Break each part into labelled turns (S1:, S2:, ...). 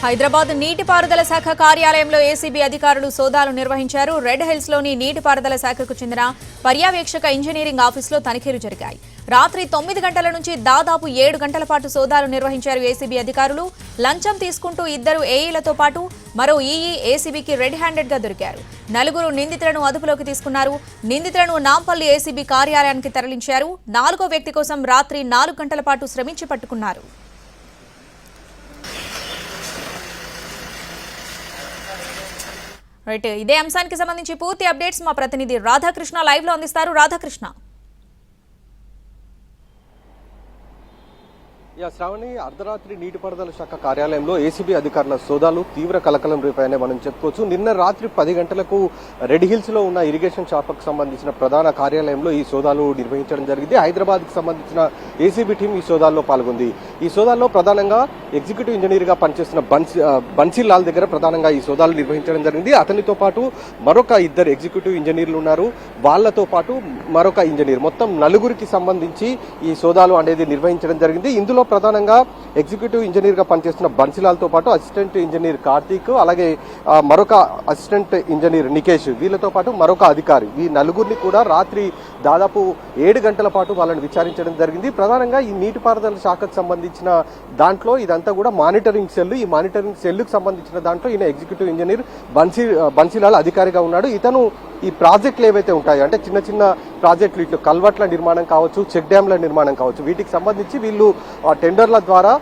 S1: హైదరాబాద్ నీటిపారుదల శాఖ కార్యాలయంలో ఏసీబీ అధికారులు సోదాలు నిర్వహించారు. రెడ్ హిల్స్ లోని నీటిపారుదల శాఖకు చెందిన పర్యవేక్షక ఇంజనీరింగ్ ఆఫీసులో తనిఖీలు జరిగాయి. రాత్రి 9 గంటల నుంచి దాదాపు 7 గంటల పాటు సోదాలు నిర్వహించారు ఏసీబీ అధికారులు. లంచం తీసుకుంటూ 2 ఏఈలతో పాటు మరో ఈఈ ఏసీబీకి రెడ్ హ్యాండెడ్ గా దొరికారు. 4 నిందితులను అదుపులోకి తీసుకున్నారు. నిందితులను నాంపల్లి ఏసీబీ కార్యాలయానికి తరలించారు. 4వ వ్యక్తి కోసం రాత్రి 4 గంటల పాటు శ్రమించి పట్టుకున్నారు. రైట్, ఇదే అంశానికి సంబంధించి పూర్తి అప్డేట్స్ మా ప్రతినిధి రాధాకృష్ణ లైవ్ లో అందిస్తారు. రాధాకృష్ణ.
S2: శ్రావణి, అర్ధరాత్రి నీటిపారుదల శాఖ కార్యాలయంలో ఏసీబీ అధికారుల సోదాలు తీవ్ర కలకలం రేపాయని మనం చెప్పుకోవచ్చు. నిన్న రాత్రి 10 గంటలకు రెడ్ హిల్స్ లో ఉన్న ఇరిగేషన్ శాఖకు సంబంధించిన ప్రధాన కార్యాలయంలో ఈ సోదాలు నిర్వహించడం జరిగింది. హైదరాబాద్ కు సంబంధించిన ఏసీబీ టీం ఈ సోదాల్లో పాల్గొంది. ఈ సోదాల్లో ప్రధానంగా ఎగ్జిక్యూటివ్ ఇంజనీర్ గా పనిచేస్తున్న బన్సీలాల్ దగ్గర ప్రధానంగా ఈ సోదాలు నిర్వహించడం జరిగింది. అతనితో పాటు మరొక 2 ఎగ్జిక్యూటివ్ ఇంజనీర్లు ఉన్నారు. వాళ్లతో పాటు మరొక ఇంజనీర్, మొత్తం 4కి సంబంధించి ఈ సోదాలు అనేది నిర్వహించడం జరిగింది. ఇందులో ప్రధానంగా ఎగ్జిక్యూటివ్ ఇంజనీర్ గా పనిచేస్తున్న బన్సీలాల్ తో పాటు అసిస్టెంట్ ఇంజనీర్ కార్తీక్, అలాగే మరొక అసిస్టెంట్ ఇంజనీర్ నికేష్, వీళ్ళతో పాటు మరొక అధికారి, ఈ 4ని కూడా రాత్రి దాదాపు 7 గంటల పాటు వాళ్ళని విచారించడం జరిగింది. ప్రధానంగా ఈ నీటిపారుదల శాఖకు సంబంధించిన దాంట్లో ఇదంతా కూడా మానిటరింగ్ సెల్. ఈ మానిటరింగ్ సెల్ కు సంబంధించిన దాంట్లో ఈయన ఎగ్జిక్యూటివ్ ఇంజనీర్ బన్సీలాల్ అధికారిగా ఉన్నాడు. ఇతను ఈ ప్రాజెక్టులు ఏవైతే ఉంటాయో, అంటే చిన్న చిన్న ప్రాజెక్టులు, ఇట్లు కల్వర్ట్ల నిర్మాణం కావచ్చు, చెక్ డ్యాంల నిర్మాణం కావచ్చు, వీటికి సంబంధించి వీళ్ళు టెండర్ల ద్వారా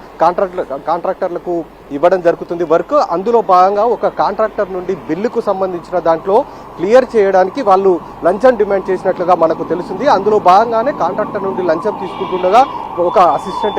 S2: కాంట్రాక్టర్లకు ఇవ్వడం జరుగుతుంది వర్క్. అందులో భాగంగా ఒక కాంట్రాక్టర్ నుండి బిల్లుకు సంబంధించిన దాంట్లో క్లియర్ చేయడానికి వాళ్ళు లంచం డిమాండ్ చేసినట్లుగా మనకు తెలిసింది. అందులో భాగంగానే కాంట్రాక్టర్ నుండి లంచం తీసుకుంటుండగా ఒక అసిస్టెంట్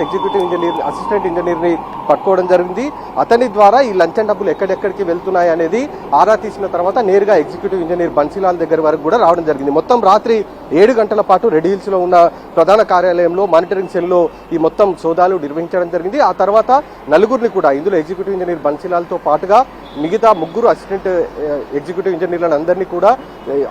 S2: ఇంజనీర్ ని పట్టుకోవడం జరిగింది. అతని ద్వారా ఈ లంచం డబ్బులు ఎక్కడెక్కడికి వెళ్తున్నాయి అనేది ఆరా తీసిన తర్వాత నేరుగా ఎగ్జిక్యూటివ్ ఇంజనీర్ బన్సీలాల్ దగ్గర వరకు కూడా రావడం జరిగింది. మొత్తం రాత్రి 7 గంటల పాటు రెడ్ హిల్స్ లో ఉన్న ప్రధాన కార్యాలయంలో మానిటరింగ్ సెల్ లో ఈ మొత్తం సోదాలు నిర్వహించడం జరిగింది. ఆ తర్వాత 4ని కూడా, ఇందులో ఎగ్జిక్యూటివ్ ఇంజనీర్ బన్సీలాల్ తో పాటుగా మిగతా 3 అసిస్టెంట్ ఎగ్జిక్యూటివ్ ఇంజనీర్లను అందరినీ కూడా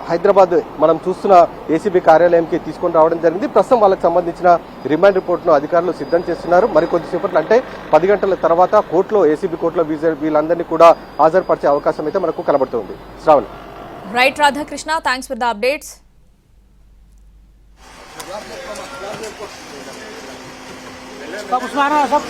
S2: హైదరాబాద్ మనం చూస్తున్న ఏసీబీ కార్యాలయంకి తీసుకొని రావడం జరిగింది. ప్రస్తుతం వాళ్ళకి సంబంధించిన రిమాండ్ రిపోర్ట్ను అధికారులు సిద్ధం చేస్తున్నారు. మరికొద్దిసేపట్లో, అంటే 10 గంటల తర్వాత కోర్టులో, ఏసీబీ కోర్టులో వీళ్ళందరినీ కూడా హాజరుపరిచే అవకాశం అయితే మనకు కనబడుతుంది. Shravan.
S1: Right Radhakrishna, thanks for the updates.
S3: सब उस्माना सब